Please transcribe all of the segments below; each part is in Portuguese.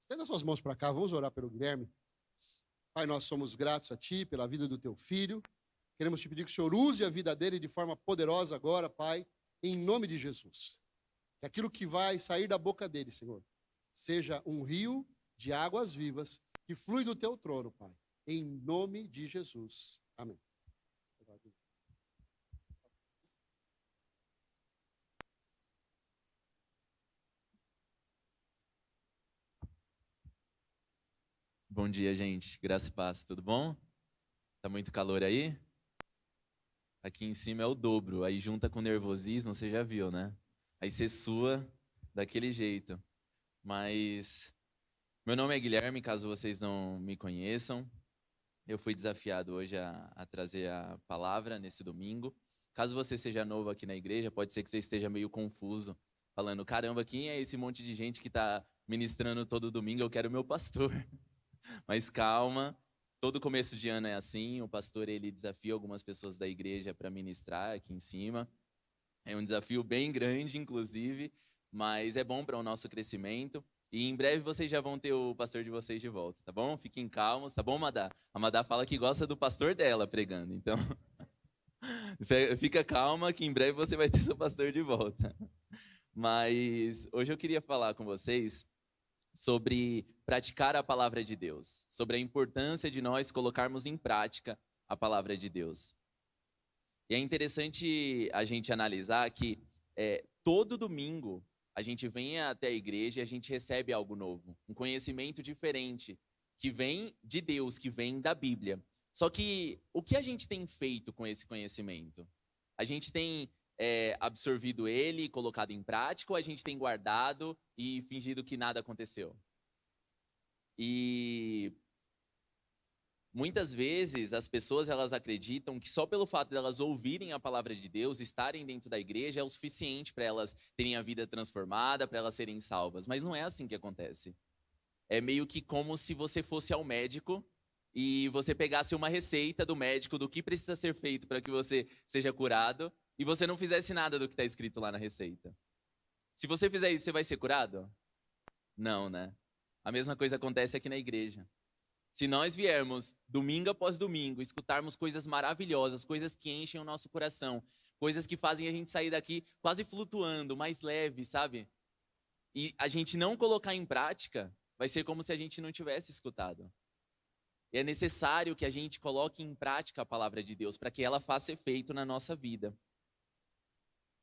Estenda suas mãos para cá, vamos orar pelo Guilherme. Pai, nós somos gratos a Ti pela vida do Teu filho. Queremos Te pedir que o Senhor use a vida dele de forma poderosa agora, Pai, em nome de Jesus. Que aquilo que vai sair da boca dele, Senhor, seja um rio de águas vivas que flui do Teu trono, Pai. Em nome de Jesus. Amém. Bom dia, gente. Graça e paz. Tudo bom? Tá muito calor aí? Aqui em cima é o dobro. Aí junta com nervosismo, você já viu, né? Aí você sua daquele jeito. Mas meu nome é Guilherme, caso vocês não me conheçam. Eu fui desafiado hoje a trazer a palavra nesse domingo. Caso você seja novo aqui na igreja, pode ser que você esteja meio confuso, falando: caramba, quem é esse monte de gente que está ministrando todo domingo? Eu quero o meu pastor. Mas calma, todo começo de ano é assim, o pastor ele desafia algumas pessoas da igreja para ministrar aqui em cima. É um desafio bem grande, inclusive, mas é bom para o nosso crescimento. E em breve vocês já vão ter o pastor de vocês de volta, tá bom? Fiquem calmos, tá bom, Madá? A Madá fala que gosta do pastor dela pregando, então fica calma que em breve você vai ter seu pastor de volta. Mas hoje eu queria falar com vocês sobre praticar a palavra de Deus, sobre a importância de nós colocarmos em prática a palavra de Deus. E é interessante a gente analisar que todo domingo a gente vem até a igreja e a gente recebe algo novo, um conhecimento diferente, que vem de Deus, que vem da Bíblia. Só que o que a gente tem feito com esse conhecimento? A gente tem absorvido ele, colocado em prática, ou a gente tem guardado e fingido que nada aconteceu? E muitas vezes as pessoas elas acreditam que só pelo fato de elas ouvirem a palavra de Deus, estarem dentro da igreja, é o suficiente para elas terem a vida transformada, para elas serem salvas. Mas não é assim que acontece. É meio que como se você fosse ao médico e você pegasse uma receita do médico do que precisa ser feito para que você seja curado e você não fizesse nada do que está escrito lá na receita. Se você fizer isso, você vai ser curado? Não, né? A mesma coisa acontece aqui na igreja. Se nós viermos domingo após domingo, escutarmos coisas maravilhosas, coisas que enchem o nosso coração, coisas que fazem a gente sair daqui quase flutuando, mais leve, sabe? E a gente não colocar em prática, vai ser como se a gente não tivesse escutado. E é necessário que a gente coloque em prática a palavra de Deus para que ela faça efeito na nossa vida.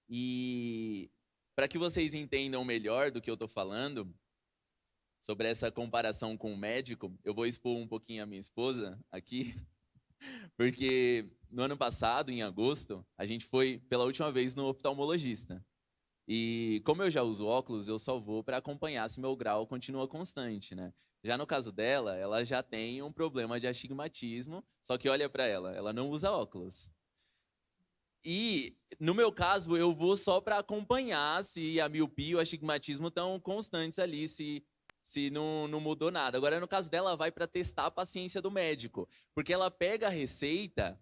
E para que vocês entendam melhor do que eu estou falando, sobre essa comparação com o médico, eu vou expor um pouquinho a minha esposa aqui, porque no ano passado, em agosto, a gente foi pela última vez no oftalmologista. E como eu já uso óculos, eu só vou para acompanhar se meu grau continua constante, né? Já no caso dela, ela já tem um problema de astigmatismo, só que olha para ela não usa óculos. E no meu caso, eu vou só para acompanhar se a miopia e o astigmatismo estão constantes ali, se não mudou nada. Agora, no caso dela, vai para testar a paciência do médico. Porque ela pega a receita,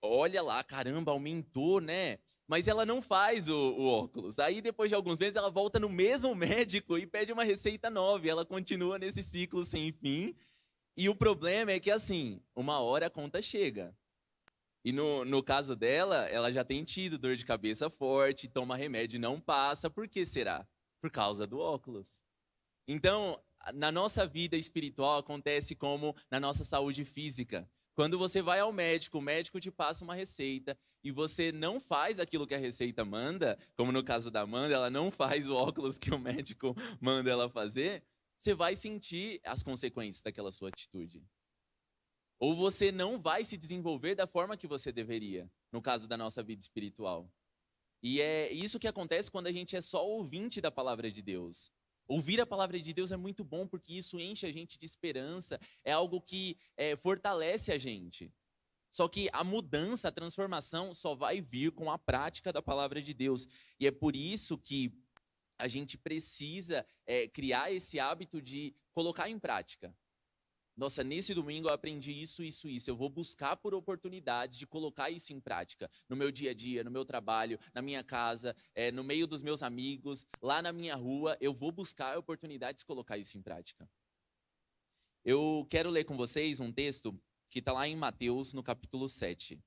olha lá, caramba, aumentou, né? Mas ela não faz o óculos. Aí, depois de alguns meses, ela volta no mesmo médico e pede uma receita nova. E ela continua nesse ciclo sem fim. E o problema é que, assim, uma hora a conta chega. E no caso dela, ela já tem tido dor de cabeça forte, toma remédio e não passa. Por que será? Por causa do óculos. Então, na nossa vida espiritual acontece como na nossa saúde física. Quando você vai ao médico, o médico te passa uma receita e você não faz aquilo que a receita manda, como no caso da Amanda, ela não faz o óculos que o médico manda ela fazer, você vai sentir as consequências daquela sua atitude. Ou você não vai se desenvolver da forma que você deveria, no caso da nossa vida espiritual. E é isso que acontece quando a gente é só ouvinte da palavra de Deus. Ouvir a palavra de Deus é muito bom porque isso enche a gente de esperança, é algo que fortalece a gente. Só que a mudança, a transformação só vai vir com a prática da palavra de Deus. E é por isso que a gente precisa criar esse hábito de colocar em prática. Nossa, nesse domingo eu aprendi isso, isso, isso. Eu vou buscar por oportunidades de colocar isso em prática. No meu dia a dia, no meu trabalho, na minha casa, no meio dos meus amigos, lá na minha rua. Eu vou buscar oportunidades de colocar isso em prática. Eu quero ler com vocês um texto que está lá em Mateus, no capítulo 7.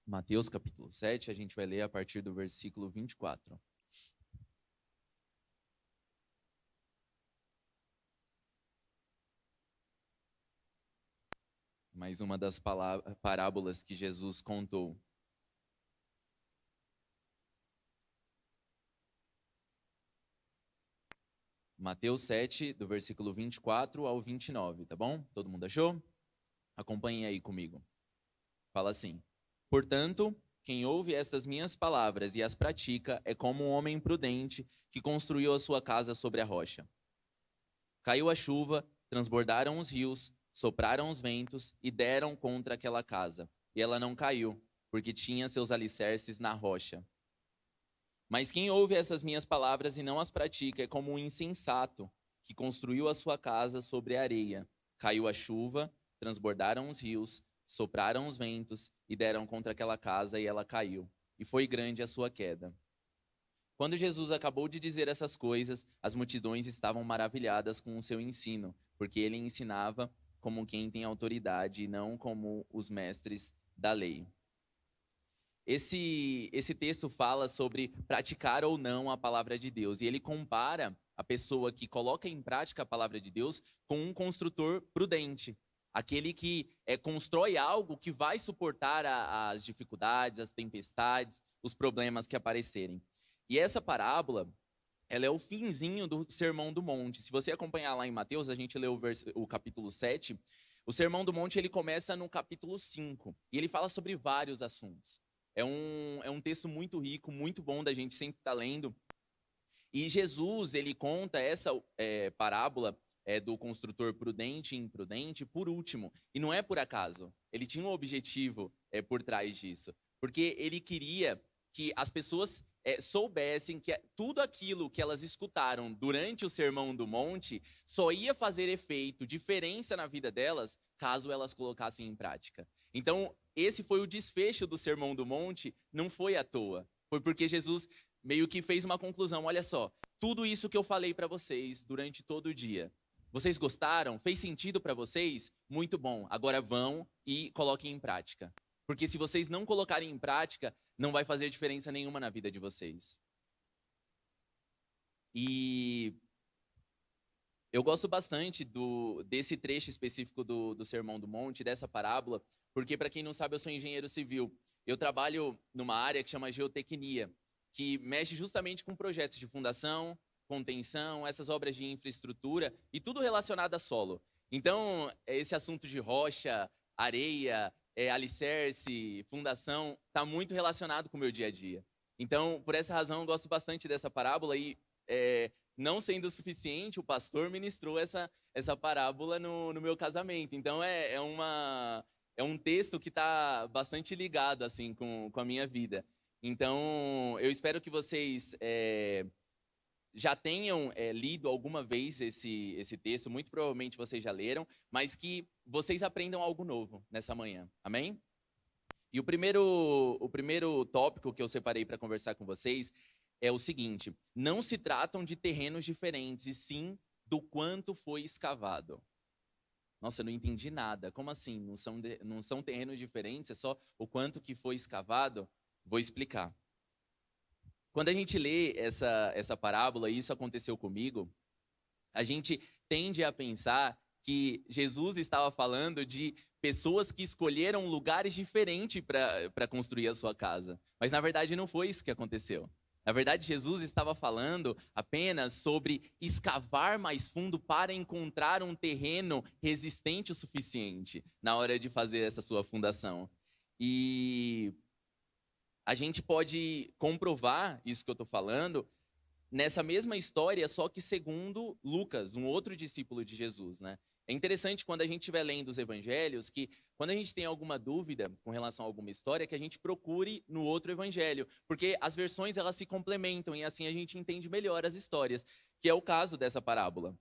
Mateus capítulo 7, a gente vai ler a partir do versículo 24. Mais uma das parábolas que Jesus contou. Mateus 7, do versículo 24 ao 29, tá bom? Todo mundo achou? Acompanhem aí comigo. Fala assim: Portanto, quem ouve essas minhas palavras e as pratica é como um homem prudente que construiu a sua casa sobre a rocha. Caiu a chuva, transbordaram os rios, sopraram os ventos e deram contra aquela casa. E ela não caiu, porque tinha seus alicerces na rocha. Mas quem ouve essas minhas palavras e não as pratica é como um insensato que construiu a sua casa sobre a areia. Caiu a chuva, transbordaram os rios, sopraram os ventos e deram contra aquela casa e ela caiu. E foi grande a sua queda. Quando Jesus acabou de dizer essas coisas, as multidões estavam maravilhadas com o seu ensino, porque ele ensinava como quem tem autoridade e não como os mestres da lei. Esse texto fala sobre praticar ou não a palavra de Deus. E ele compara a pessoa que coloca em prática a palavra de Deus com um construtor prudente. Aquele que constrói algo que vai suportar as dificuldades, as tempestades, os problemas que aparecerem. E essa parábola, ela é o finzinho do Sermão do Monte. Se você acompanhar lá em Mateus, a gente leu o capítulo 7. O Sermão do Monte ele começa no capítulo 5. E ele fala sobre vários assuntos. É um texto muito rico, muito bom da gente sempre estar lendo. E Jesus, ele conta essa parábola do construtor prudente e imprudente por último. E não é por acaso. Ele tinha um objetivo por trás disso. Porque ele queria que as pessoas soubessem que tudo aquilo que elas escutaram durante o Sermão do Monte só ia fazer efeito, diferença na vida delas, caso elas colocassem em prática. Então, esse foi o desfecho do Sermão do Monte, não foi à toa. Foi porque Jesus meio que fez uma conclusão. Olha só, tudo isso que eu falei para vocês durante todo o dia, vocês gostaram? Fez sentido para vocês? Muito bom. Agora vão e coloquem em prática. Porque se vocês não colocarem em prática, não vai fazer diferença nenhuma na vida de vocês. E eu gosto bastante desse trecho específico do Sermão do Monte, dessa parábola, porque, para quem não sabe, eu sou engenheiro civil. Eu trabalho numa área que chama geotecnia, que mexe justamente com projetos de fundação, contenção, essas obras de infraestrutura e tudo relacionado a solo. Então, esse assunto de rocha, areia, alicerce, fundação, está muito relacionado com o meu dia a dia. Então, por essa razão, eu gosto bastante dessa parábola e, não sendo o suficiente, o pastor ministrou essa parábola no meu casamento. Então, é um texto que está bastante ligado assim com a minha vida. Então, eu espero que vocês já tenham lido alguma vez esse texto, muito provavelmente vocês já leram, mas que vocês aprendam algo novo nessa manhã, amém? E o primeiro tópico que eu separei para conversar com vocês é o seguinte: não se tratam de terrenos diferentes, e sim do quanto foi escavado. Nossa, eu não entendi nada. Como assim? Não são terrenos diferentes, é só o quanto que foi escavado? Vou explicar. Quando a gente lê essa parábola, e isso aconteceu comigo, a gente tende a pensar que Jesus estava falando de pessoas que escolheram lugares diferentes para construir a sua casa. Mas, na verdade, não foi isso que aconteceu. Na verdade, Jesus estava falando apenas sobre escavar mais fundo para encontrar um terreno resistente o suficiente na hora de fazer essa sua fundação. E a gente pode comprovar isso que eu estou falando nessa mesma história, só que segundo Lucas, um outro discípulo de Jesus, né? É interessante quando a gente estiver lendo os evangelhos, que quando a gente tem alguma dúvida com relação a alguma história, que a gente procure no outro evangelho, porque as versões elas se complementam e assim a gente entende melhor as histórias, que é o caso dessa parábola.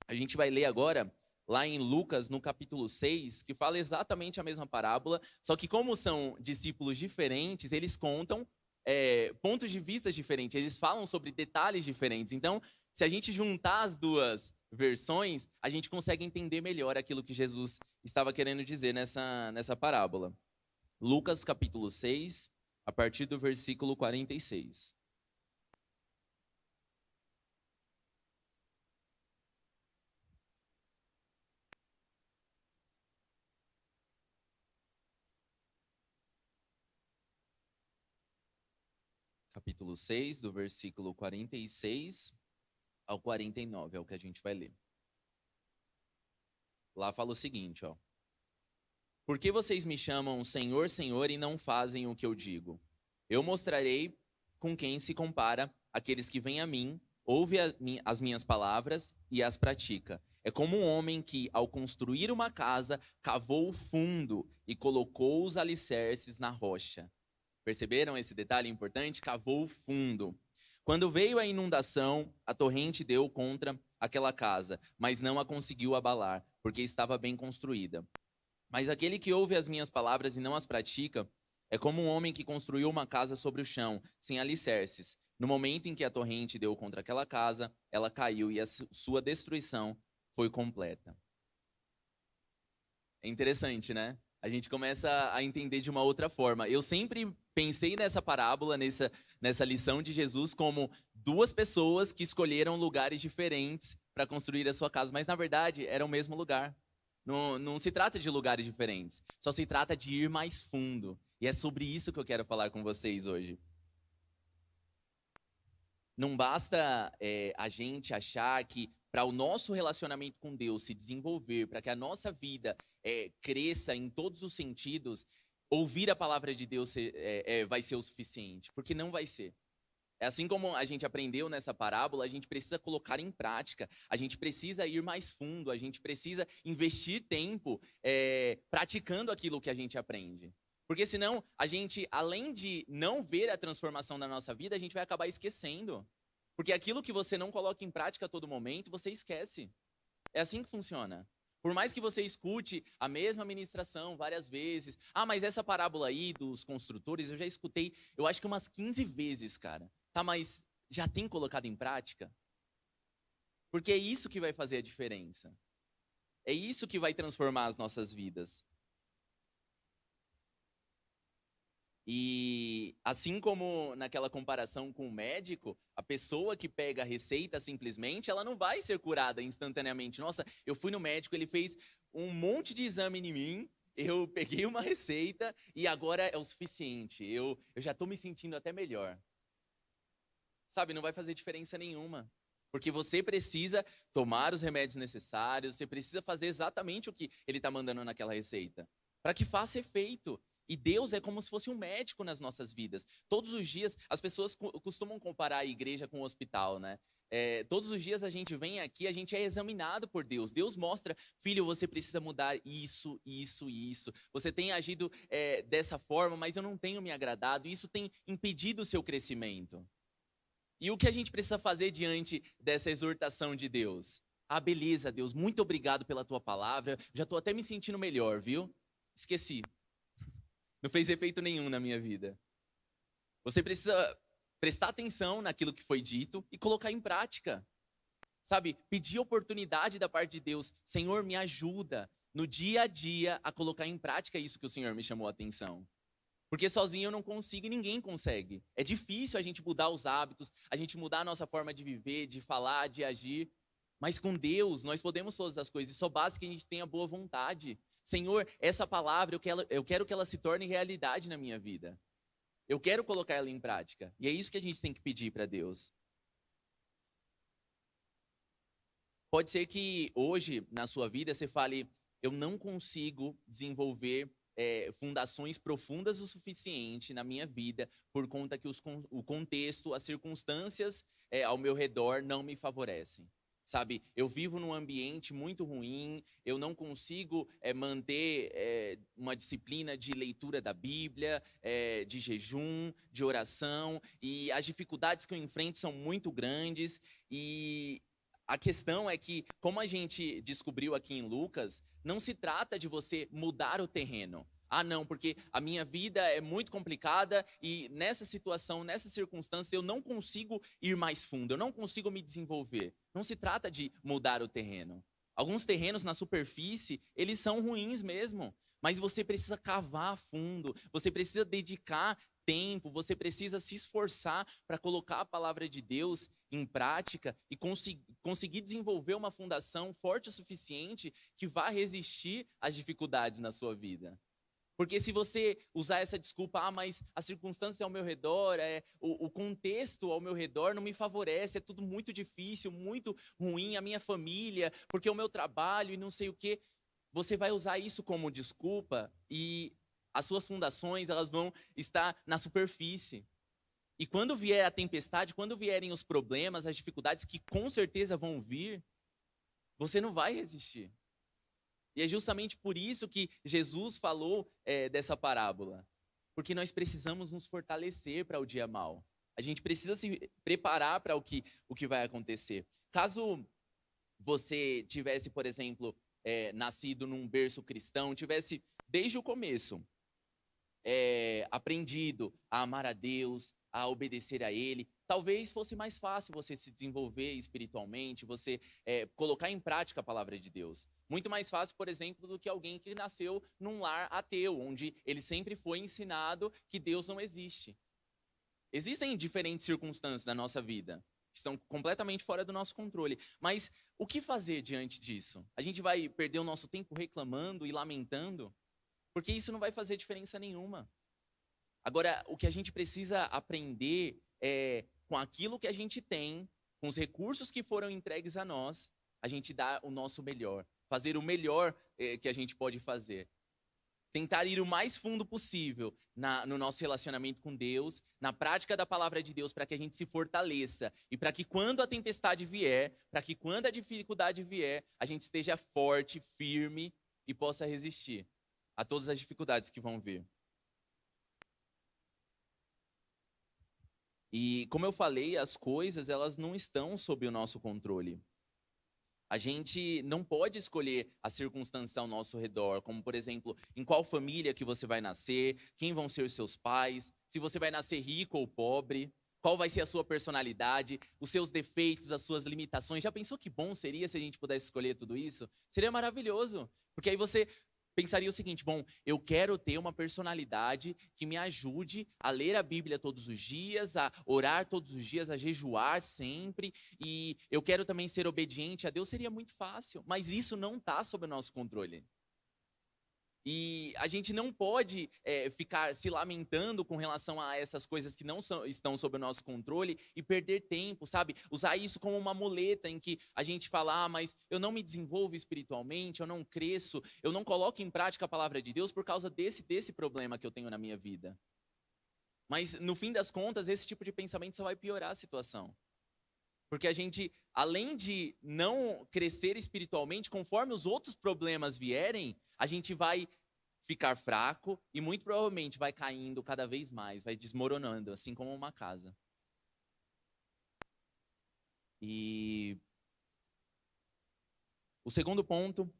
A gente vai ler agora lá em Lucas, no capítulo 6, que fala exatamente a mesma parábola, só que como são discípulos diferentes, eles contam pontos de vista diferentes, eles falam sobre detalhes diferentes. Então, se a gente juntar as duas versões, a gente consegue entender melhor aquilo que Jesus estava querendo dizer nessa parábola. Lucas, capítulo 6, a partir do versículo 46. Capítulo 6, do versículo 46 ao 49, é o que a gente vai ler. Lá fala o seguinte, ó. Por que vocês me chamam Senhor, Senhor e não fazem o que eu digo? Eu mostrarei com quem se compara aqueles que vêm a mim, ouve as minhas palavras e as pratica. É como um homem que, ao construir uma casa, cavou fundo e colocou os alicerces na rocha. Perceberam esse detalhe importante? Cavou fundo. Quando veio a inundação, a torrente deu contra aquela casa, mas não a conseguiu abalar, porque estava bem construída. Mas aquele que ouve as minhas palavras e não as pratica é como um homem que construiu uma casa sobre o chão, sem alicerces. No momento em que a torrente deu contra aquela casa, ela caiu e a sua destruição foi completa. É interessante, né? A gente começa a entender de uma outra forma. Eu sempre pensei nessa parábola, nessa lição de Jesus, como duas pessoas que escolheram lugares diferentes para construir a sua casa, mas na verdade era o mesmo lugar. Não se trata de lugares diferentes, só se trata de ir mais fundo. E é sobre isso que eu quero falar com vocês hoje. Não basta a gente achar que para o nosso relacionamento com Deus se desenvolver, para que a nossa vida cresça em todos os sentidos, ouvir a palavra de Deus vai ser o suficiente, porque não vai ser. É assim como a gente aprendeu nessa parábola, a gente precisa colocar em prática, a gente precisa ir mais fundo, a gente precisa investir tempo praticando aquilo que a gente aprende. Porque senão, a gente, além de não ver a transformação da nossa vida, a gente vai acabar esquecendo. Porque aquilo que você não coloca em prática a todo momento, você esquece. É assim que funciona. Por mais que você escute a mesma ministração várias vezes. Ah, mas essa parábola aí dos construtores, eu já escutei, eu acho que umas 15 vezes, cara. Tá, mas já tem colocado em prática? Porque é isso que vai fazer a diferença. É isso que vai transformar as nossas vidas. E assim como naquela comparação com o médico, a pessoa que pega a receita simplesmente, ela não vai ser curada instantaneamente. Nossa, eu fui no médico, ele fez um monte de exame em mim, eu peguei uma receita e agora é o suficiente. Eu já estou me sentindo até melhor. Sabe, não vai fazer diferença nenhuma. Porque você precisa tomar os remédios necessários, você precisa fazer exatamente o que ele está mandando naquela receita, para que faça efeito. E Deus é como se fosse um médico nas nossas vidas. Todos os dias, as pessoas costumam comparar a igreja com o hospital, né? Todos os dias a gente vem aqui, a gente é examinado por Deus. Deus mostra, filho, você precisa mudar isso, isso e isso. Você tem agido dessa forma, mas eu não tenho me agradado. Isso tem impedido o seu crescimento. E o que a gente precisa fazer diante dessa exortação de Deus? Ah, beleza, Deus, muito obrigado pela tua palavra. Já estou até me sentindo melhor, viu? Esqueci. Não fez efeito nenhum na minha vida. Você precisa prestar atenção naquilo que foi dito e colocar em prática. Sabe, pedir oportunidade da parte de Deus. Senhor, me ajuda no dia a dia a colocar em prática isso que o Senhor me chamou a atenção. Porque sozinho eu não consigo e ninguém consegue. É difícil a gente mudar os hábitos, a gente mudar a nossa forma de viver, de falar, de agir. Mas com Deus nós podemos todas as coisas. E só basta que a gente tenha boa vontade. Senhor, essa palavra eu quero que ela se torne realidade na minha vida. Eu quero colocar ela em prática. E é isso que a gente tem que pedir para Deus. Pode ser que hoje, na sua vida, você fale, eu não consigo desenvolver fundações profundas o suficiente na minha vida por conta que o contexto, as circunstâncias ao meu redor não me favorecem. sabe? Eu vivo num ambiente muito ruim, eu não consigo manter uma disciplina de leitura da Bíblia, de jejum, de oração, e as dificuldades que eu enfrento são muito grandes, e a questão é que, como a gente descobriu aqui em Lucas, não se trata de você mudar o terreno. Ah, não, porque a minha vida é muito complicada e nessa situação, nessa circunstância, eu não consigo ir mais fundo, eu não consigo me desenvolver. Não se trata de mudar o terreno. Alguns terrenos na superfície, eles são ruins mesmo, mas você precisa cavar a fundo, você precisa dedicar tempo, você precisa se esforçar para colocar a palavra de Deus em prática e conseguir desenvolver uma fundação forte o suficiente que vá resistir às dificuldades na sua vida. Porque se você usar essa desculpa, mas a circunstância ao meu redor, o contexto ao meu redor não me favorece, é tudo muito difícil, muito ruim, a minha família, porque o meu trabalho e não sei o quê, você vai usar isso como desculpa e as suas fundações, elas vão estar na superfície. E quando vier a tempestade, quando vierem os problemas, as dificuldades que com certeza vão vir, você não vai resistir. E é justamente por isso que Jesus falou dessa parábola. Porque nós precisamos nos fortalecer para o dia mau. A gente precisa se preparar para o que vai acontecer. Caso você tivesse, por exemplo, nascido num berço cristão, tivesse desde o começo aprendido a amar a Deus, a obedecer a Ele, talvez fosse mais fácil você se desenvolver espiritualmente, você colocar em prática a palavra de Deus. Muito mais fácil, por exemplo, do que alguém que nasceu num lar ateu, onde ele sempre foi ensinado que Deus não existe. Existem diferentes circunstâncias na nossa vida, que estão completamente fora do nosso controle. Mas o que fazer diante disso? A gente vai perder o nosso tempo reclamando e lamentando? Porque isso não vai fazer diferença nenhuma. Agora, o que a gente precisa aprender é, com aquilo que a gente tem, com os recursos que foram entregues a nós, a gente dar o nosso melhor. Fazer o melhor que a gente pode fazer. Tentar ir o mais fundo possível no nosso relacionamento com Deus, na prática da palavra de Deus, para que a gente se fortaleça. E para que quando a tempestade vier, para que quando a dificuldade vier, a gente esteja forte, firme e possa resistir a todas as dificuldades que vão vir. E como eu falei, as coisas elas não estão sob o nosso controle. A gente não pode escolher a circunstância ao nosso redor, como, por exemplo, em qual família que você vai nascer, quem vão ser os seus pais, se você vai nascer rico ou pobre, qual vai ser a sua personalidade, os seus defeitos, as suas limitações. Já pensou que bom seria se a gente pudesse escolher tudo isso? Seria maravilhoso, porque aí você pensaria o seguinte, bom, eu quero ter uma personalidade que me ajude a ler a Bíblia todos os dias, a orar todos os dias, a jejuar sempre, e eu quero também ser obediente a Deus, seria muito fácil, mas isso não está sob o nosso controle. E a gente não pode ficar se lamentando com relação a essas coisas que não estão sob o nosso controle e perder tempo, sabe? Usar isso como uma muleta em que a gente fala, mas eu não me desenvolvo espiritualmente, eu não cresço, eu não coloco em prática a palavra de Deus por causa desse problema que eu tenho na minha vida. Mas, no fim das contas, esse tipo de pensamento só vai piorar a situação. Porque a gente, além de não crescer espiritualmente, conforme os outros problemas vierem, a gente vai ficar fraco e muito provavelmente vai caindo cada vez mais, vai desmoronando, assim como uma casa. E o segundo ponto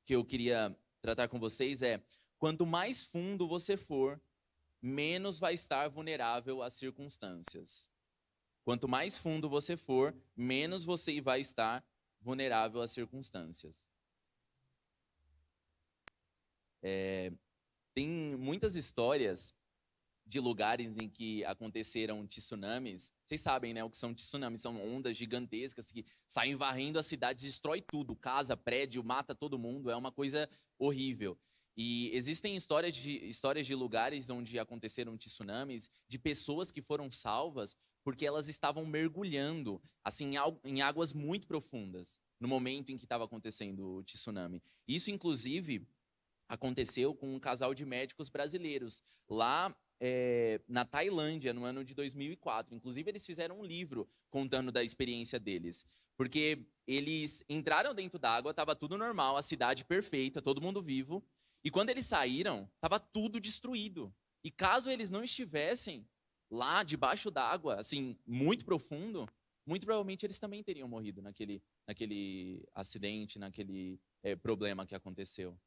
que eu queria tratar com vocês é: quanto mais fundo você for, menos vai estar vulnerável às circunstâncias. Quanto mais fundo você for, menos você vai estar vulnerável às circunstâncias. Tem muitas histórias de lugares em que aconteceram tsunamis. Vocês sabem, né, o que são tsunamis? São ondas gigantescas que saem varrendo as cidades, destrói tudo, casa, prédio, mata todo mundo. É uma coisa horrível. E existem histórias de lugares onde aconteceram tsunamis, de pessoas que foram salvas porque elas estavam mergulhando assim, em águas muito profundas no momento em que estava acontecendo o tsunami. Isso, inclusive, aconteceu com um casal de médicos brasileiros lá na Tailândia, no ano de 2004. Inclusive, eles fizeram um livro contando da experiência deles. Porque eles entraram dentro d'água, estava tudo normal, a cidade perfeita, todo mundo vivo. E quando eles saíram, estava tudo destruído. E caso eles não estivessem lá debaixo d'água, assim, muito profundo, muito provavelmente eles também teriam morrido naquele acidente, naquele problema que aconteceu.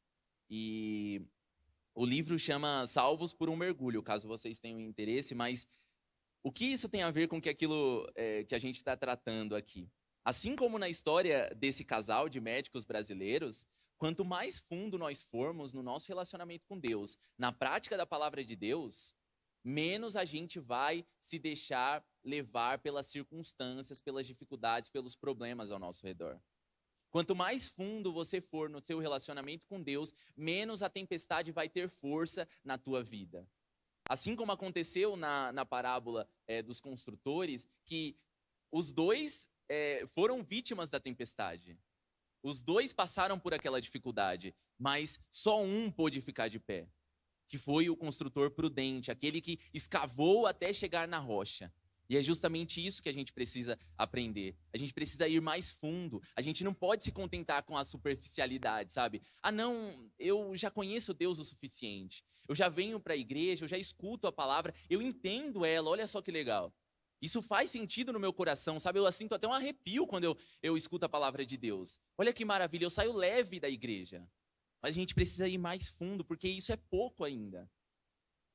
E o livro chama Salvos por um Mergulho, caso vocês tenham interesse, mas o que isso tem a ver com aquilo que a gente está tratando aqui? Assim como na história desse casal de médicos brasileiros, quanto mais fundo nós formos no nosso relacionamento com Deus, na prática da palavra de Deus, menos a gente vai se deixar levar pelas circunstâncias, pelas dificuldades, pelos problemas ao nosso redor. Quanto mais fundo você for no seu relacionamento com Deus, menos a tempestade vai ter força na tua vida. Assim como aconteceu na parábola dos construtores, que os dois foram vítimas da tempestade. Os dois passaram por aquela dificuldade, mas só um pôde ficar de pé, que foi o construtor prudente, aquele que escavou até chegar na rocha. E é justamente isso que a gente precisa aprender. A gente precisa ir mais fundo. A gente não pode se contentar com a superficialidade, sabe? Ah, não, eu já conheço Deus o suficiente. Eu já venho para a igreja, eu já escuto a palavra, eu entendo ela, olha só que legal. Isso faz sentido no meu coração, sabe? Eu sinto até um arrepio quando eu escuto a palavra de Deus. Olha que maravilha, eu saio leve da igreja. Mas a gente precisa ir mais fundo, porque isso é pouco ainda.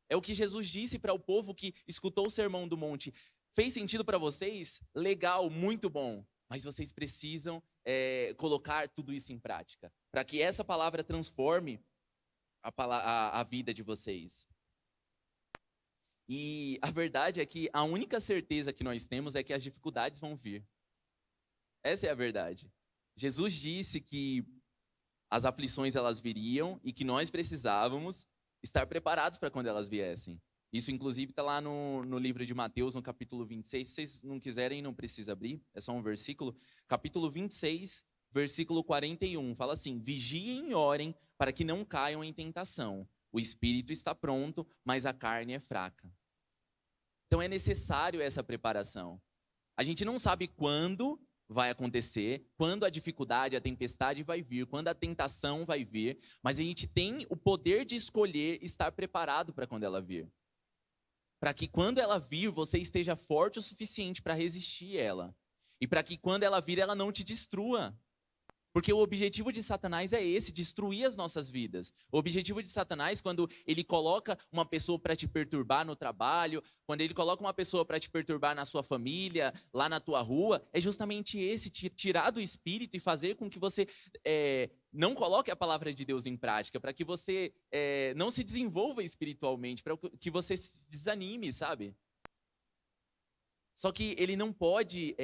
É o que Jesus disse para o povo que escutou o Sermão do Monte. Fez sentido para vocês? Legal, muito bom. Mas vocês precisam colocar tudo isso em prática, para que essa palavra transforme a vida de vocês. E a verdade é que a única certeza que nós temos é que as dificuldades vão vir. Essa é a verdade. Jesus disse que as aflições elas viriam e que nós precisávamos estar preparados para quando elas viessem. Isso, inclusive, está lá no livro de Mateus, no capítulo 26. Se vocês não quiserem, não precisa abrir, é só um versículo. Capítulo 26, versículo 41, fala assim: vigiem e orem para que não caiam em tentação. O espírito está pronto, mas a carne é fraca. Então é necessário essa preparação. A gente não sabe quando vai acontecer, quando a dificuldade, a tempestade vai vir, quando a tentação vai vir, mas a gente tem o poder de escolher estar preparado para quando ela vir. Para que quando ela vir, você esteja forte o suficiente para resistir ela. E para que quando ela vir, ela não te destrua. Porque o objetivo de Satanás é esse, destruir as nossas vidas. O objetivo de Satanás, quando ele coloca uma pessoa para te perturbar no trabalho, quando ele coloca uma pessoa para te perturbar na sua família, lá na tua rua, é justamente esse, te tirar do espírito e fazer com que você não coloque a palavra de Deus em prática, para que você não se desenvolva espiritualmente, para que você se desanime, sabe? Só que ele não pode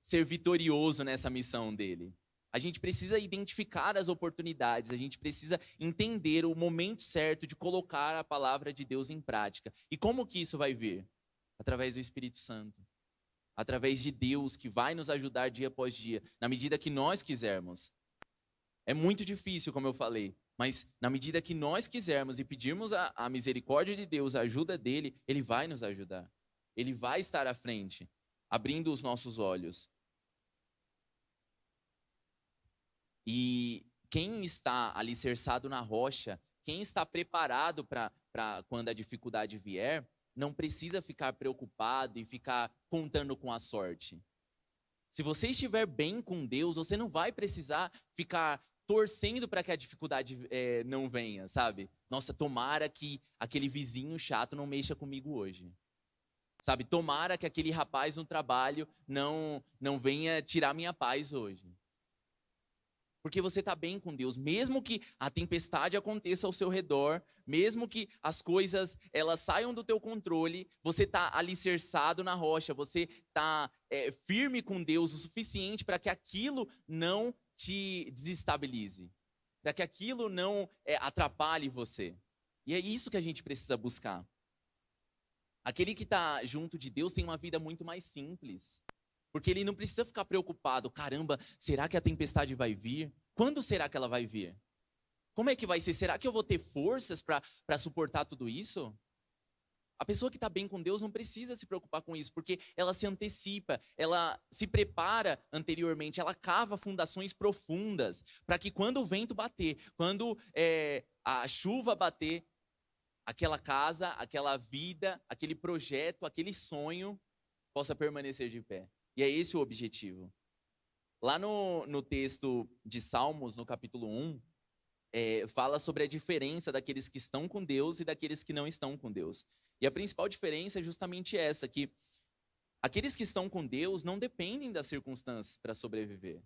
ser vitorioso nessa missão dele. A gente precisa identificar as oportunidades, a gente precisa entender o momento certo de colocar a palavra de Deus em prática. E como que isso vai vir? Através do Espírito Santo. Através de Deus que vai nos ajudar dia após dia, na medida que nós quisermos. É muito difícil, como eu falei, mas na medida que nós quisermos e pedirmos a misericórdia de Deus, a ajuda dele, ele vai nos ajudar. Ele vai estar à frente, abrindo os nossos olhos. E quem está alicerçado na rocha, quem está preparado para quando a dificuldade vier, não precisa ficar preocupado e ficar contando com a sorte. Se você estiver bem com Deus, você não vai precisar ficar torcendo para que a dificuldade não venha, sabe? Nossa, tomara que aquele vizinho chato não mexa comigo hoje. Sabe? Tomara que aquele rapaz no trabalho não venha tirar minha paz hoje. Porque você está bem com Deus, mesmo que a tempestade aconteça ao seu redor, mesmo que as coisas elas saiam do teu controle, você está alicerçado na rocha, você está firme com Deus o suficiente para que aquilo não te desestabilize, para que aquilo não atrapalhe você. E é isso que a gente precisa buscar. Aquele que está junto de Deus tem uma vida muito mais simples. Porque ele não precisa ficar preocupado. Caramba, será que a tempestade vai vir? Quando será que ela vai vir? Como é que vai ser? Será que eu vou ter forças para suportar tudo isso? A pessoa que está bem com Deus não precisa se preocupar com isso, porque ela se antecipa, ela se prepara anteriormente, ela cava fundações profundas, para que quando o vento bater, quando a chuva bater, aquela casa, aquela vida, aquele projeto, aquele sonho possa permanecer de pé. E é esse o objetivo. Lá no texto de Salmos, no capítulo 1, fala sobre a diferença daqueles que estão com Deus e daqueles que não estão com Deus. E a principal diferença é justamente essa, que aqueles que estão com Deus não dependem das circunstâncias para sobreviver.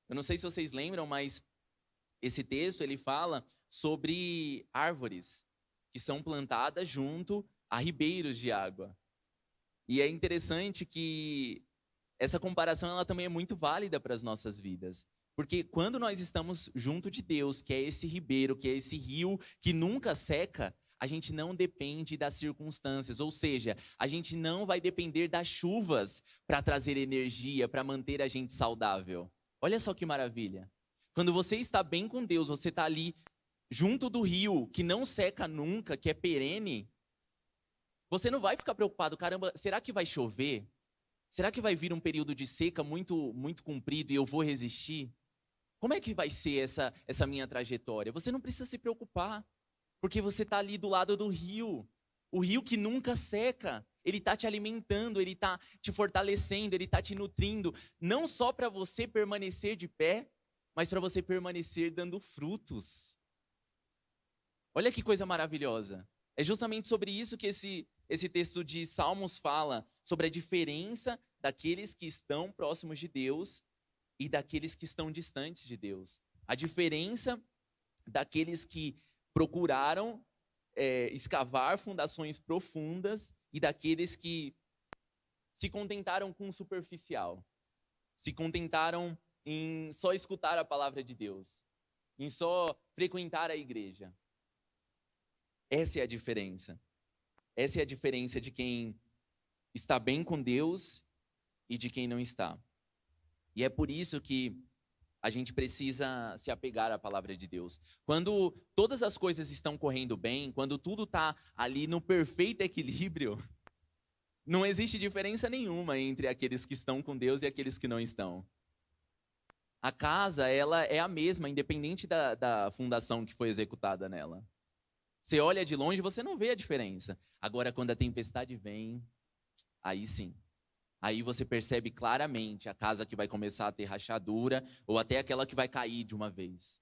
Eu não sei se vocês lembram, mas esse texto ele fala sobre árvores que são plantadas junto a ribeiros de água. E é interessante que essa comparação ela também é muito válida para as nossas vidas. Porque quando nós estamos junto de Deus, que é esse ribeiro, que é esse rio que nunca seca, a gente não depende das circunstâncias, ou seja, a gente não vai depender das chuvas para trazer energia, para manter a gente saudável. Olha só que maravilha. Quando você está bem com Deus, você está ali junto do rio, que não seca nunca, que é perene, você não vai ficar preocupado, caramba, será que vai chover? Será que vai vir um período de seca muito, muito comprido e eu vou resistir? Como é que vai ser essa minha trajetória? Você não precisa se preocupar, porque você está ali do lado do rio. O rio que nunca seca. Ele está te alimentando, ele está te fortalecendo, ele está te nutrindo. Não só para você permanecer de pé, mas para você permanecer dando frutos. Olha que coisa maravilhosa. É justamente sobre isso que esse texto de Salmos fala, sobre a diferença daqueles que estão próximos de Deus e daqueles que estão distantes de Deus. A diferença daqueles que procuraram escavar fundações profundas e daqueles que se contentaram com o superficial, se contentaram em só escutar a palavra de Deus, em só frequentar a igreja. Essa é a diferença. Essa é a diferença de quem está bem com Deus e de quem não está. E é por isso que a gente precisa se apegar à palavra de Deus. Quando todas as coisas estão correndo bem, quando tudo está ali no perfeito equilíbrio, não existe diferença nenhuma entre aqueles que estão com Deus e aqueles que não estão. A casa, ela é a mesma, independente da fundação que foi executada nela. Você olha de longe, você não vê a diferença. Agora, quando a tempestade vem, aí sim. Aí você percebe claramente a casa que vai começar a ter rachadura ou até aquela que vai cair de uma vez.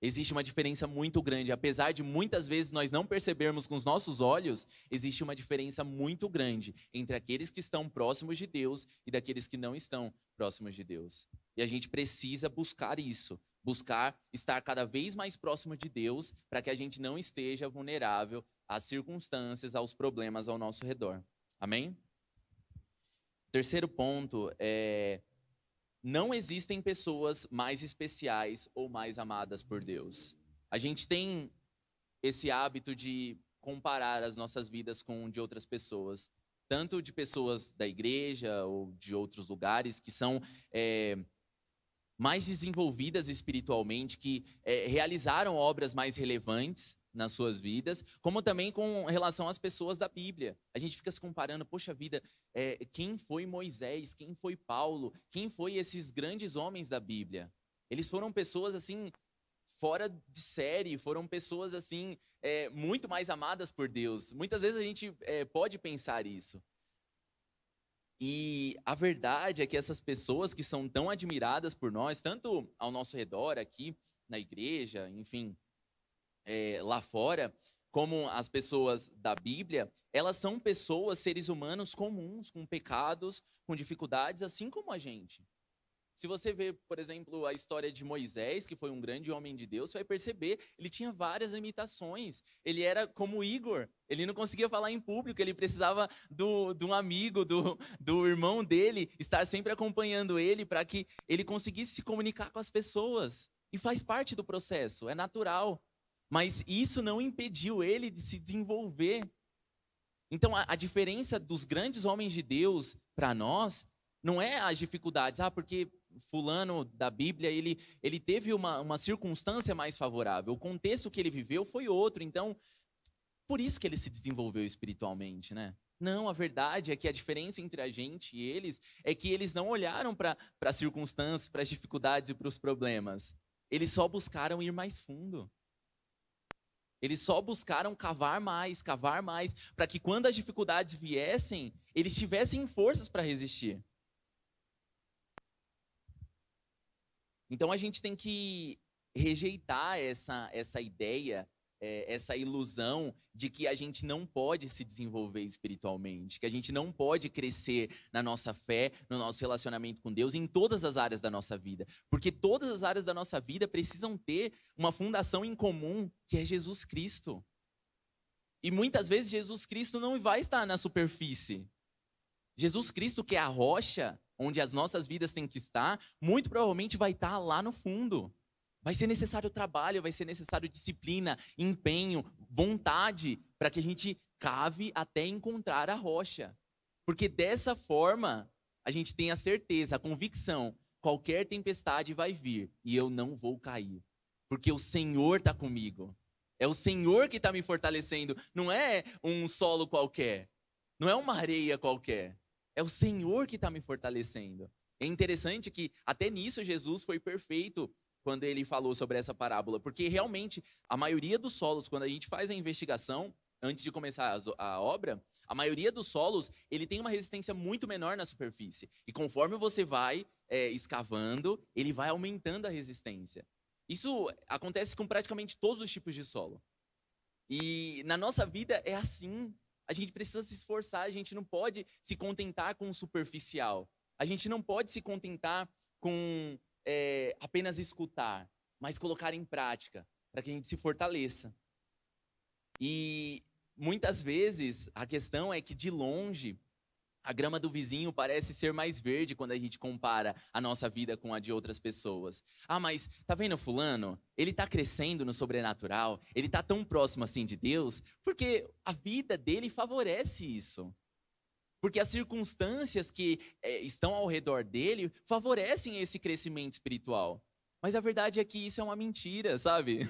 Existe uma diferença muito grande. Apesar de muitas vezes nós não percebermos com os nossos olhos, existe uma diferença muito grande entre aqueles que estão próximos de Deus e daqueles que não estão próximos de Deus. E a gente precisa buscar isso. Buscar estar cada vez mais próximo de Deus para que a gente não esteja vulnerável às circunstâncias, aos problemas ao nosso redor. Amém? Terceiro ponto é: não existem pessoas mais especiais ou mais amadas por Deus. A gente tem esse hábito de comparar as nossas vidas com de outras pessoas, tanto de pessoas da igreja ou de outros lugares que são mais desenvolvidas espiritualmente, que realizaram obras mais relevantes nas suas vidas, como também com relação às pessoas da Bíblia. A gente fica se comparando, poxa vida, quem foi Moisés, quem foi Paulo, quem foi esses grandes homens da Bíblia? Eles foram pessoas assim, fora de série, foram pessoas assim, muito mais amadas por Deus. Muitas vezes a gente pode pensar isso. E a verdade é que essas pessoas que são tão admiradas por nós, tanto ao nosso redor, aqui na igreja, enfim, lá fora, como as pessoas da Bíblia, elas são pessoas, seres humanos comuns, com pecados, com dificuldades, assim como a gente. Se você vê, por exemplo, a história de Moisés, que foi um grande homem de Deus, você vai perceber, ele tinha várias limitações. Ele era como Igor, ele não conseguia falar em público, ele precisava de um amigo, do irmão dele, estar sempre acompanhando ele para que ele conseguisse se comunicar com as pessoas. E faz parte do processo, é natural. Mas isso não impediu ele de se desenvolver. Então, a diferença dos grandes homens de Deus para nós não é as dificuldades. Porque fulano da Bíblia, ele teve uma circunstância mais favorável. O contexto que ele viveu foi outro. Então, por isso que ele se desenvolveu espiritualmente, né? Não, a verdade é que a diferença entre a gente e eles é que eles não olharam para as circunstâncias, para as dificuldades e para os problemas. Eles só buscaram ir mais fundo. Eles só buscaram cavar mais, para que quando as dificuldades viessem, eles tivessem forças para resistir. Então a gente tem que rejeitar essa ideia, essa ilusão de que a gente não pode se desenvolver espiritualmente, que a gente não pode crescer na nossa fé, no nosso relacionamento com Deus, em todas as áreas da nossa vida. Porque todas as áreas da nossa vida precisam ter uma fundação em comum, que é Jesus Cristo. E muitas vezes Jesus Cristo não vai estar na superfície. Jesus Cristo, que é a rocha onde as nossas vidas têm que estar, muito provavelmente vai estar lá no fundo. Vai ser necessário trabalho, vai ser necessário disciplina, empenho, vontade, para que a gente cave até encontrar a rocha. Porque dessa forma, a gente tem a certeza, a convicção, qualquer tempestade vai vir e eu não vou cair. Porque o Senhor está comigo. É o Senhor que está me fortalecendo, não é um solo qualquer, não é uma areia qualquer. É o Senhor que está me fortalecendo. É interessante que até nisso Jesus foi perfeito quando ele falou sobre essa parábola, porque realmente a maioria dos solos, quando a gente faz a investigação, antes de começar a obra, a maioria dos solos, ele tem uma resistência muito menor na superfície. E conforme você vai escavando, ele vai aumentando a resistência. Isso acontece com praticamente todos os tipos de solo. E na nossa vida é assim. A gente precisa se esforçar, a gente não pode se contentar com o superficial. A gente não pode se contentar com apenas escutar, mas colocar em prática, para que a gente se fortaleça. E muitas vezes a questão é que de longe a grama do vizinho parece ser mais verde quando a gente compara a nossa vida com a de outras pessoas. Ah, mas tá vendo fulano? Ele tá crescendo no sobrenatural, ele tá tão próximo assim de Deus, porque a vida dele favorece isso. Porque as circunstâncias que estão ao redor dele favorecem esse crescimento espiritual. Mas a verdade é que isso é uma mentira, sabe?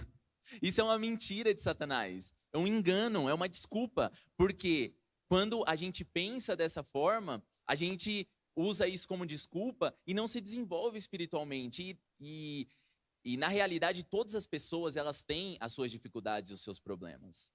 Isso é uma mentira de Satanás. É um engano, é uma desculpa, porque quando a gente pensa dessa forma, a gente usa isso como desculpa e não se desenvolve espiritualmente. E na realidade, todas as pessoas, elas têm as suas dificuldades e os seus problemas.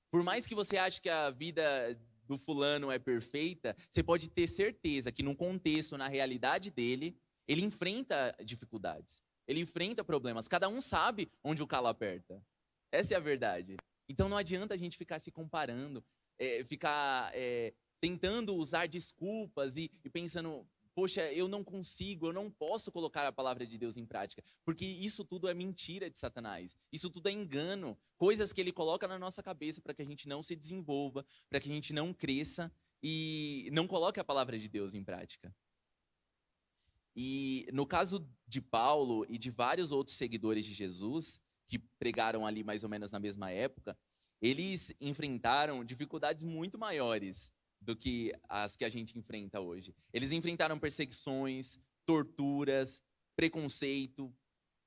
Por mais que você ache que a vida do fulano é perfeita, você pode ter certeza que no contexto, na realidade dele, ele enfrenta dificuldades. Ele enfrenta problemas. Cada um sabe onde o calo aperta. Essa é a verdade. Então não adianta a gente ficar se comparando, ficar tentando usar desculpas e pensando, poxa, eu não consigo, eu não posso colocar a palavra de Deus em prática. Porque isso tudo é mentira de Satanás. Isso tudo é engano. Coisas que ele coloca na nossa cabeça para que a gente não se desenvolva, para que a gente não cresça e não coloque a palavra de Deus em prática. E no caso de Paulo e de vários outros seguidores de Jesus, que pregaram ali mais ou menos na mesma época, eles enfrentaram dificuldades muito maiores do que as que a gente enfrenta hoje. Eles enfrentaram perseguições, torturas, preconceito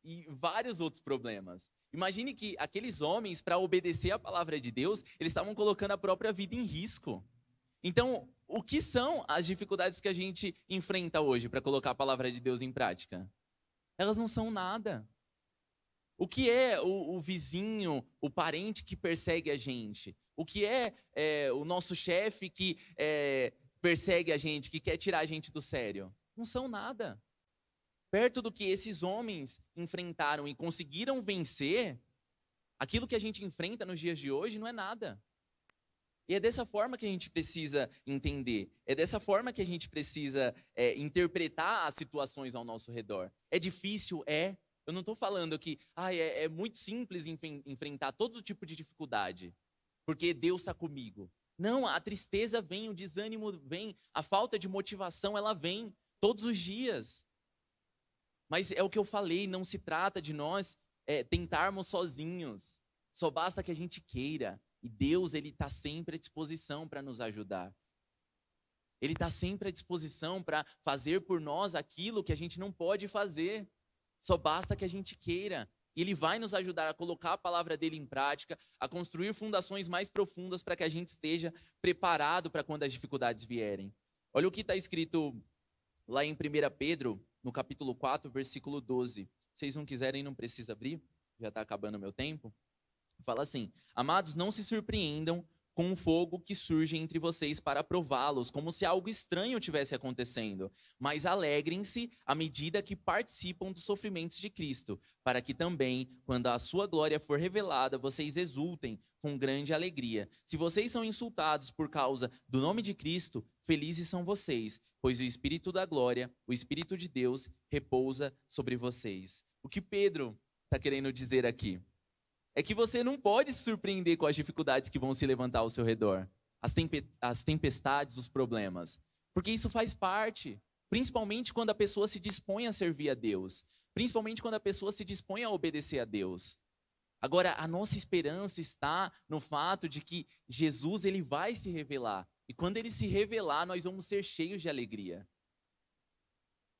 e vários outros problemas. Imagine que aqueles homens, para obedecer a palavra de Deus, eles estavam colocando a própria vida em risco. Então, o que são as dificuldades que a gente enfrenta hoje para colocar a palavra de Deus em prática? Elas não são nada. O que é o vizinho, o parente que persegue a gente? O que é o nosso chefe que persegue a gente, que quer tirar a gente do sério? Não são nada. Perto do que esses homens enfrentaram e conseguiram vencer, aquilo que a gente enfrenta nos dias de hoje não é nada. E é dessa forma que a gente precisa entender. É dessa forma que a gente precisa interpretar as situações ao nosso redor. É difícil? É. Eu não estou falando que é muito simples enfrentar todo tipo de dificuldade, porque Deus está comigo. Não, a tristeza vem, o desânimo vem, a falta de motivação, ela vem todos os dias. Mas é o que eu falei, não se trata de nós tentarmos sozinhos. Só basta que a gente queira. E Deus, Ele está sempre à disposição para nos ajudar. Ele está sempre à disposição para fazer por nós aquilo que a gente não pode fazer. Só basta que a gente queira. e Ele vai nos ajudar a colocar a palavra dele em prática, a construir fundações mais profundas para que a gente esteja preparado para quando as dificuldades vierem. Olha o que está escrito lá em 1 Pedro, no capítulo 4, versículo 12. Se vocês não quiserem, não precisa abrir, já está acabando o meu tempo. Fala assim: amados, não se surpreendam com o fogo que surge entre vocês para prová-los, como se algo estranho tivesse acontecendo. Mas alegrem-se à medida que participam dos sofrimentos de Cristo, para que também, quando a sua glória for revelada, vocês exultem com grande alegria. Se vocês são insultados por causa do nome de Cristo, felizes são vocês, pois o Espírito da glória, o Espírito de Deus, repousa sobre vocês. O que Pedro está querendo dizer aqui é que você não pode se surpreender com as dificuldades que vão se levantar ao seu redor, as tempestades, os problemas, porque isso faz parte, principalmente quando a pessoa se dispõe a servir a Deus, principalmente quando a pessoa se dispõe a obedecer a Deus. Agora, a nossa esperança está no fato de que Jesus, ele vai se revelar, e quando ele se revelar, nós vamos ser cheios de alegria.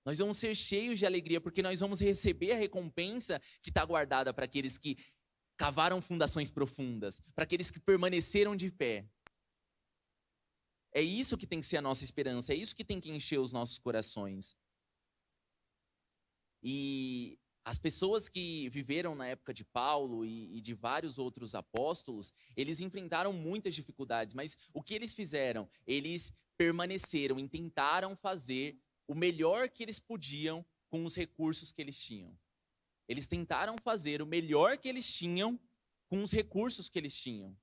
Nós vamos ser cheios de alegria, porque nós vamos receber a recompensa que está guardada para aqueles que cavaram fundações profundas, para aqueles que permaneceram de pé. É isso que tem que ser a nossa esperança, é isso que tem que encher os nossos corações. E as pessoas que viveram na época de Paulo e de vários outros apóstolos, eles enfrentaram muitas dificuldades, mas o que eles fizeram? Eles permaneceram e tentaram fazer o melhor que eles podiam com os recursos que eles tinham. Eles tentaram fazer o melhor que eles tinham com os recursos que eles tinham.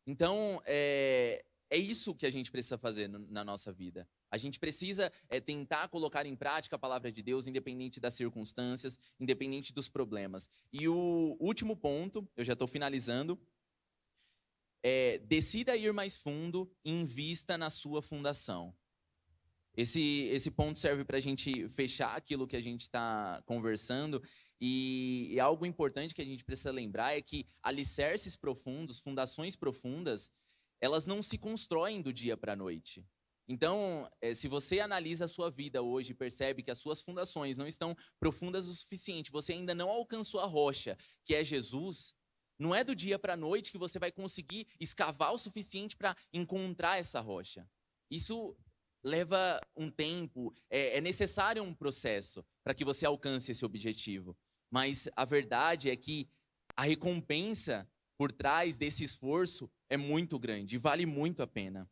Então, é isso que a gente precisa fazer na nossa vida. A gente precisa tentar colocar em prática a palavra de Deus, independente das circunstâncias, independente dos problemas. E o último ponto, eu já estou finalizando, decida ir mais fundo e invista na sua fundação. Esse ponto serve para a gente fechar aquilo que a gente está conversando, e algo importante que a gente precisa lembrar é que alicerces profundos, fundações profundas, elas não se constroem do dia para a noite. Então, se você analisa a sua vida hoje e percebe que as suas fundações não estão profundas o suficiente, você ainda não alcançou a rocha, que é Jesus, não é do dia para a noite que você vai conseguir escavar o suficiente para encontrar essa rocha. Isso leva um tempo, é necessário um processo para que você alcance esse objetivo. Mas a verdade é que a recompensa por trás desse esforço é muito grande e vale muito a pena.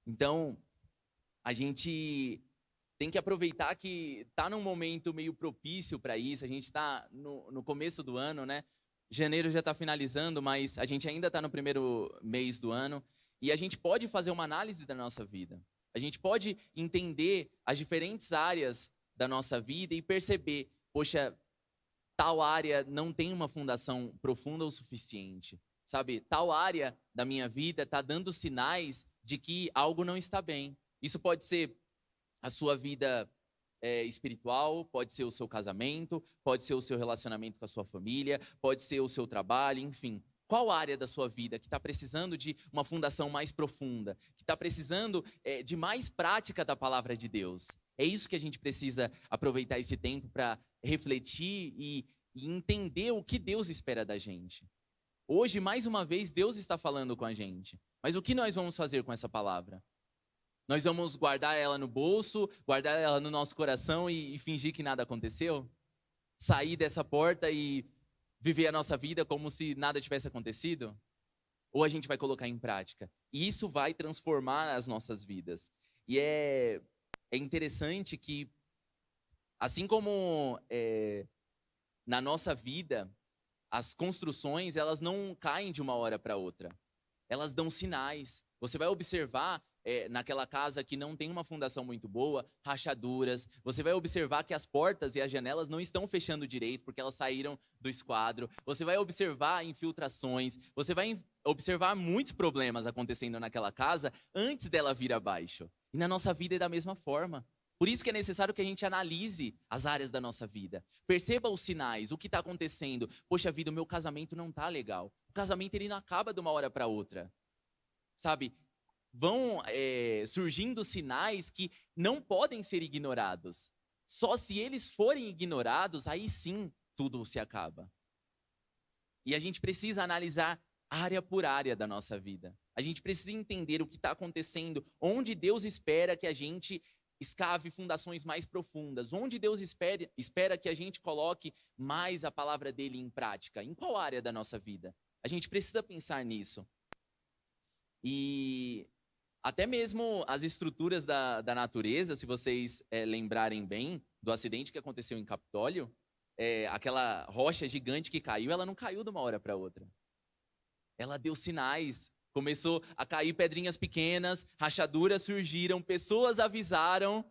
Então, a gente tem que aproveitar que está num momento meio propício para isso. A gente está no começo do ano, né? Janeiro já está finalizando, mas a gente ainda está no primeiro mês do ano. E a gente pode fazer uma análise da nossa vida. A gente pode entender as diferentes áreas da nossa vida e perceber, poxa, tal área não tem uma fundação profunda o suficiente, sabe? Tal área da minha vida está dando sinais de que algo não está bem. Isso pode ser a sua vida espiritual, pode ser o seu casamento, pode ser o seu relacionamento com a sua família, pode ser o seu trabalho, enfim. Qual área da sua vida que está precisando de uma fundação mais profunda, que está precisando de mais prática da palavra de Deus? É isso que a gente precisa aproveitar esse tempo para refletir e entender o que Deus espera da gente. Hoje, mais uma vez, Deus está falando com a gente. Mas o que nós vamos fazer com essa palavra? Nós vamos guardar ela no bolso, guardar ela no nosso coração e fingir que nada aconteceu? Sair dessa porta e viver a nossa vida como se nada tivesse acontecido? Ou a gente vai colocar em prática? E isso vai transformar as nossas vidas. E é interessante que, assim como na nossa vida, as construções, elas não caem de uma hora para outra. Elas dão sinais. Você vai observar naquela casa que não tem uma fundação muito boa, rachaduras. Você vai observar que as portas e as janelas não estão fechando direito porque elas saíram do esquadro. Você vai observar infiltrações. Você vai observar muitos problemas acontecendo naquela casa antes dela vir abaixo. E na nossa vida é da mesma forma. Por isso que é necessário que a gente analise as áreas da nossa vida. Perceba os sinais, o que está acontecendo. Poxa vida, o meu casamento não está legal. O casamento ele não acaba de uma hora para outra. Sabe? Vão surgindo sinais que não podem ser ignorados. Só se eles forem ignorados, aí sim tudo se acaba. E a gente precisa analisar área por área da nossa vida. A gente precisa entender o que está acontecendo, onde Deus espera que a gente escave fundações mais profundas, onde Deus espera que a gente coloque mais a palavra dele em prática. Em qual área da nossa vida? A gente precisa pensar nisso. E até mesmo as estruturas da natureza, se vocês lembrarem bem do acidente que aconteceu em Capitólio, aquela rocha gigante que caiu, ela não caiu de uma hora para outra. Ela deu sinais, começou a cair pedrinhas pequenas, rachaduras surgiram, pessoas avisaram,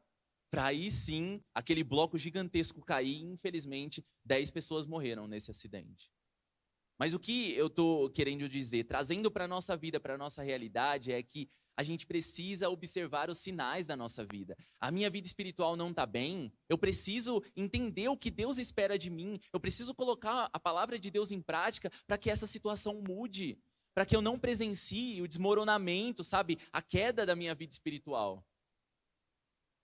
para aí sim, aquele bloco gigantesco cair, e infelizmente, 10 pessoas morreram nesse acidente. Mas o que eu estou querendo dizer, trazendo para a nossa vida, para a nossa realidade, é que a gente precisa observar os sinais da nossa vida. A minha vida espiritual não está bem, eu preciso entender o que Deus espera de mim, eu preciso colocar a palavra de Deus em prática para que essa situação mude, para que eu não presencie o desmoronamento, sabe, a queda da minha vida espiritual.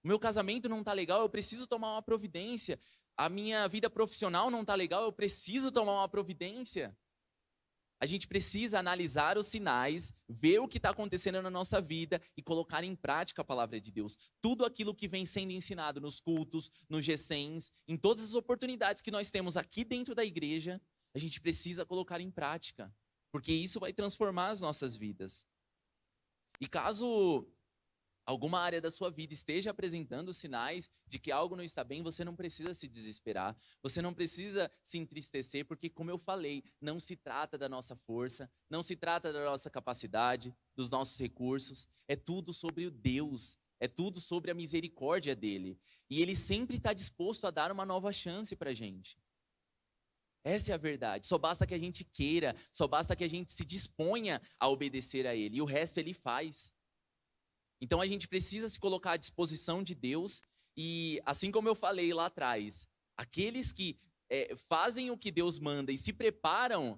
O meu casamento não está legal, eu preciso tomar uma providência. A minha vida profissional não está legal, eu preciso tomar uma providência. A gente precisa analisar os sinais, ver o que está acontecendo na nossa vida e colocar em prática a palavra de Deus. Tudo aquilo que vem sendo ensinado nos cultos, nos GCEMs, em todas as oportunidades que nós temos aqui dentro da igreja, a gente precisa colocar em prática, porque isso vai transformar as nossas vidas. E caso alguma área da sua vida esteja apresentando sinais de que algo não está bem, você não precisa se desesperar, você não precisa se entristecer, porque, como eu falei, não se trata da nossa força, não se trata da nossa capacidade, dos nossos recursos, é tudo sobre o Deus, é tudo sobre a misericórdia dele. E ele sempre está disposto a dar uma nova chance para a gente. Essa é a verdade. Só basta que a gente queira, só basta que a gente se disponha a obedecer a ele, e o resto ele faz. Então a gente precisa se colocar à disposição de Deus e, assim como eu falei lá atrás, aqueles que fazem o que Deus manda e se preparam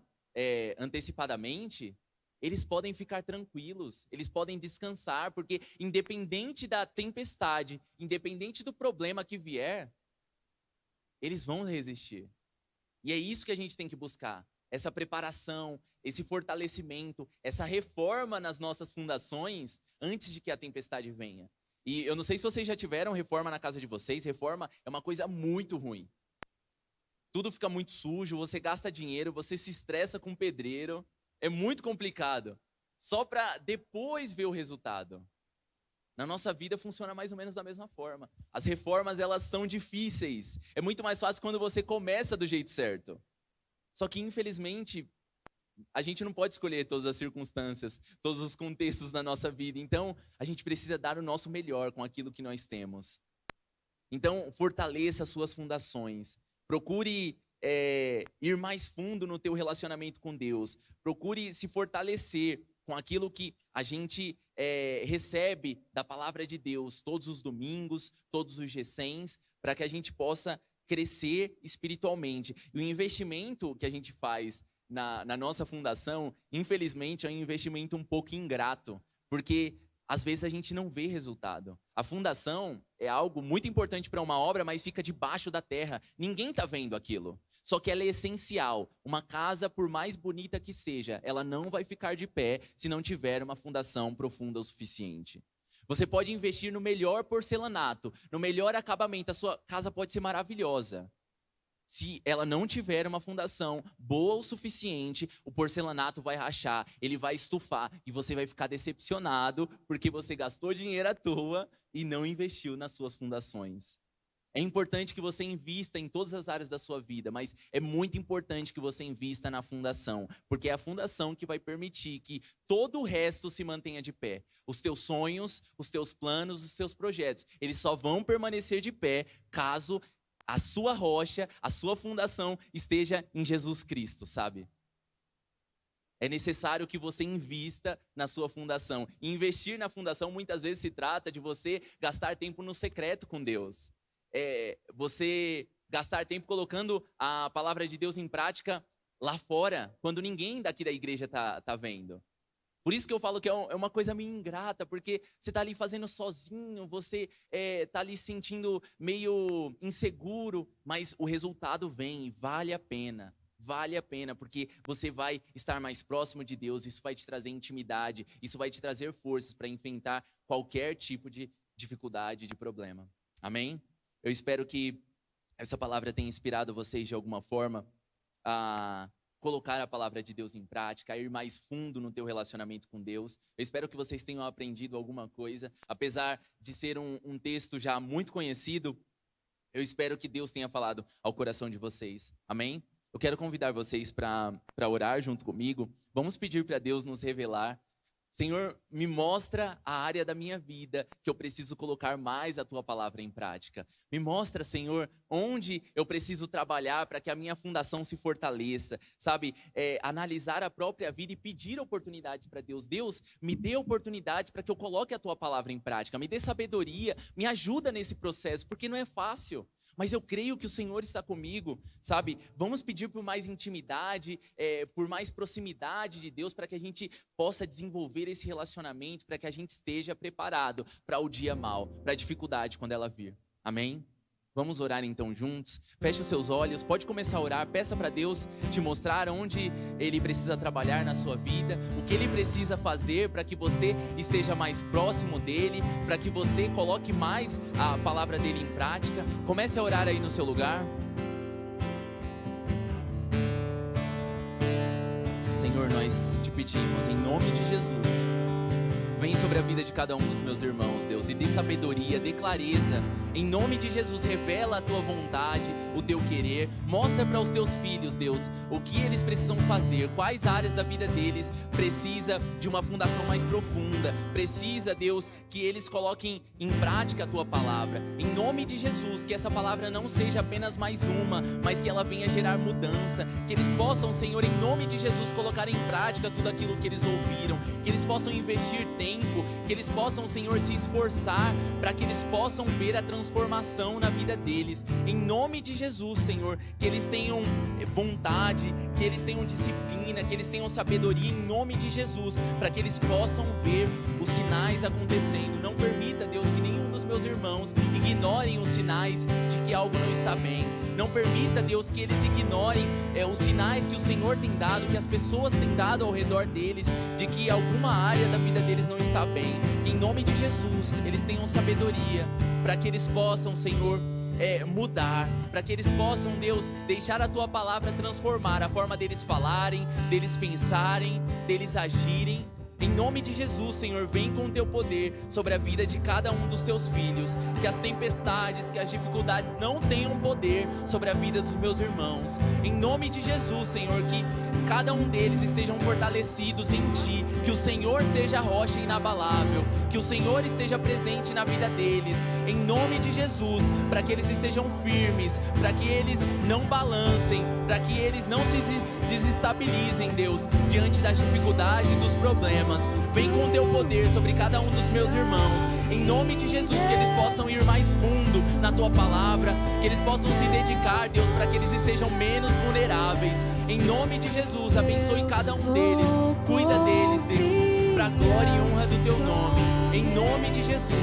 antecipadamente, eles podem ficar tranquilos, eles podem descansar, porque independente da tempestade, independente do problema que vier, eles vão resistir. E é isso que a gente tem que buscar, essa preparação, esse fortalecimento, essa reforma nas nossas fundações antes de que a tempestade venha. E eu não sei se vocês já tiveram reforma na casa de vocês, reforma é uma coisa muito ruim. Tudo fica muito sujo, você gasta dinheiro, você se estressa com o pedreiro, é muito complicado, só para depois ver o resultado. Na nossa vida funciona mais ou menos da mesma forma. As reformas, elas são difíceis. É muito mais fácil quando você começa do jeito certo. Só que, infelizmente, a gente não pode escolher todas as circunstâncias, todos os contextos da nossa vida. Então, a gente precisa dar o nosso melhor com aquilo que nós temos. Então, fortaleça as suas fundações. Procure ir mais fundo no teu relacionamento com Deus. Procure se fortalecer com aquilo que a gente recebe da palavra de Deus todos os domingos, todos os GCEMs, para que a gente possa crescer espiritualmente. E o investimento que a gente faz na nossa fundação, infelizmente, é um investimento um pouco ingrato, porque às vezes a gente não vê resultado. A fundação é algo muito importante para uma obra, mas fica debaixo da terra. Ninguém está vendo aquilo. Só que ela é essencial. Uma casa, por mais bonita que seja, ela não vai ficar de pé se não tiver uma fundação profunda o suficiente. Você pode investir no melhor porcelanato, no melhor acabamento, a sua casa pode ser maravilhosa. Se ela não tiver uma fundação boa o suficiente, o porcelanato vai rachar, ele vai estufar e você vai ficar decepcionado porque você gastou dinheiro à toa e não investiu nas suas fundações. É importante que você invista em todas as áreas da sua vida, mas é muito importante que você invista na fundação, porque é a fundação que vai permitir que todo o resto se mantenha de pé. Os teus sonhos, os teus planos, os teus projetos, eles só vão permanecer de pé caso a sua rocha, a sua fundação esteja em Jesus Cristo, sabe? É necessário que você invista na sua fundação. E investir na fundação muitas vezes se trata de você gastar tempo no secreto com Deus. Você gastar tempo colocando a palavra de Deus em prática lá fora, quando ninguém daqui da igreja tá vendo. Por isso que eu falo que é uma coisa meio ingrata, porque você está ali fazendo sozinho, você está ali se sentindo meio inseguro, mas o resultado vem e vale a pena. Vale a pena, porque você vai estar mais próximo de Deus, isso vai te trazer intimidade, isso vai te trazer forças para enfrentar qualquer tipo de dificuldade, de problema. Amém? Eu espero que essa palavra tenha inspirado vocês de alguma forma a colocar a palavra de Deus em prática, a ir mais fundo no teu relacionamento com Deus. Eu espero que vocês tenham aprendido alguma coisa, apesar de ser um texto já muito conhecido, eu espero que Deus tenha falado ao coração de vocês. Amém? Eu quero convidar vocês para orar junto comigo. Vamos pedir para Deus nos revelar. Senhor, me mostra a área da minha vida que eu preciso colocar mais a Tua palavra em prática. Me mostra, Senhor, onde eu preciso trabalhar para que a minha fundação se fortaleça. Sabe, analisar a própria vida e pedir oportunidades para Deus. Deus, me dê oportunidades para que eu coloque a Tua palavra em prática. Me dê sabedoria, me ajuda nesse processo, porque não é fácil. Mas eu creio que o Senhor está comigo, sabe? Vamos pedir por mais intimidade, por mais proximidade de Deus, para que a gente possa desenvolver esse relacionamento, para que a gente esteja preparado para o dia mau, para a dificuldade quando ela vir. Amém? Vamos orar então juntos. Feche os seus olhos, pode começar a orar. Peça para Deus te mostrar onde Ele precisa trabalhar na sua vida, o que Ele precisa fazer para que você esteja mais próximo dEle, para que você coloque mais a palavra dEle em prática. Comece a orar aí no seu lugar. Senhor, nós te pedimos em nome de Jesus, vem sobre a vida de cada um dos meus irmãos, Deus, e dê sabedoria, dê clareza. Em nome de Jesus, revela a Tua vontade, o Teu querer. Mostra para os Teus filhos, Deus, o que eles precisam fazer, quais áreas da vida deles precisa de uma fundação mais profunda. Precisa, Deus, que eles coloquem em prática a Tua palavra. Em nome de Jesus, que essa palavra não seja apenas mais uma, mas que ela venha gerar mudança. Que eles possam, Senhor, em nome de Jesus, colocar em prática tudo aquilo que eles ouviram. Que eles possam investir tempo, que eles possam, Senhor, se esforçar para que eles possam ver a transformação na vida deles. Em nome de Jesus, Senhor, que eles tenham vontade, que eles tenham disciplina, que eles tenham sabedoria em nome de Jesus, para que eles possam ver os sinais acontecendo. Não permita, Deus, que nenhum dos meus irmãos ignorem os sinais de que algo não está bem. Não permita, Deus, que eles ignorem os sinais que o Senhor tem dado, que as pessoas têm dado ao redor deles, de que alguma área da vida deles não está bem. Que em nome de Jesus eles tenham sabedoria, para que eles possam, Senhor, mudar, para que eles possam, Deus, deixar a Tua palavra transformar a forma deles falarem, deles pensarem, deles agirem. Em nome de Jesus, Senhor, vem com o Teu poder sobre a vida de cada um dos Teus filhos. Que as tempestades, que as dificuldades não tenham poder sobre a vida dos meus irmãos. Em nome de Jesus, Senhor, que cada um deles estejam fortalecidos em Ti. Que o Senhor seja a rocha inabalável. Que o Senhor esteja presente na vida deles. Em nome de Jesus, para que eles estejam firmes, para que eles não balancem, para que eles não se desestabilizem, Deus, diante das dificuldades e dos problemas. Vem com o Teu poder sobre cada um dos meus irmãos. Em nome de Jesus, que eles possam ir mais fundo na Tua palavra, que eles possam se dedicar, Deus, para que eles estejam menos vulneráveis. Em nome de Jesus, abençoe cada um deles, cuida deles, Deus, para a glória e honra do Teu nome. Em nome de Jesus,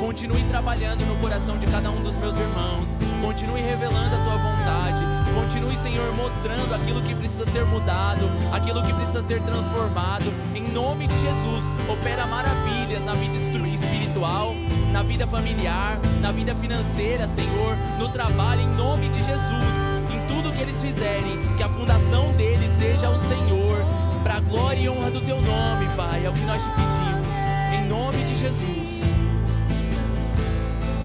continue trabalhando no coração de cada um dos meus irmãos. Continue revelando a Tua vontade. Continue, Senhor, mostrando aquilo que precisa ser mudado, aquilo que precisa ser transformado. Em nome de Jesus, opera maravilhas na vida espiritual, na vida familiar, na vida financeira, Senhor, no trabalho, em nome de Jesus. Em tudo que eles fizerem, que a fundação deles seja o Senhor, para a glória e honra do Teu nome, Pai. É o que nós te pedimos, em nome de Jesus.